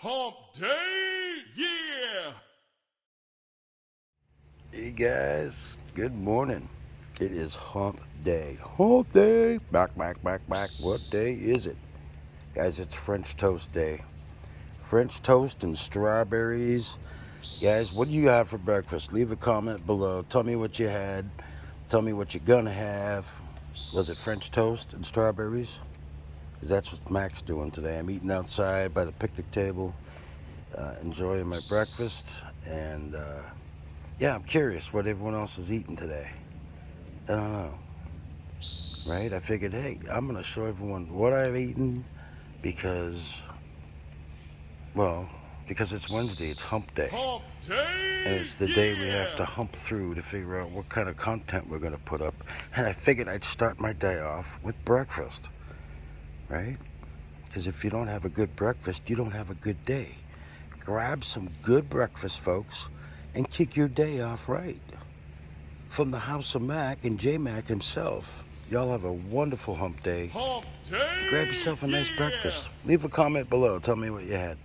Hump Day, yeah! Hey guys, good morning. It is Hump Day. Hump Day! Back. What day is it? Guys, it's French Toast Day. French toast and strawberries. Guys, what do you have for breakfast? Leave a comment below. Tell me what you had. Tell me what you're gonna have. Was it French toast and strawberries? 'Cause that's what Mac's doing today. I'm eating outside by the picnic table, enjoying my breakfast, and yeah, I'm curious what everyone else is eating today. I don't know, right? I figured, hey, I'm going to show everyone what I've eaten because, because it's Wednesday, it's Hump Day. Hump Day, And it's the day we have to hump through to figure out what kind of content we're going to put up. And I figured I'd start my day off with breakfast, right? Because if you don't have a good breakfast, you don't have a good day. Grab some good breakfast, folks, and kick your day off right. From the house of Mac and JMACK himself, y'all have a wonderful hump day. Hump Day, Grab yourself a nice breakfast. Leave a comment below. Tell me what you had.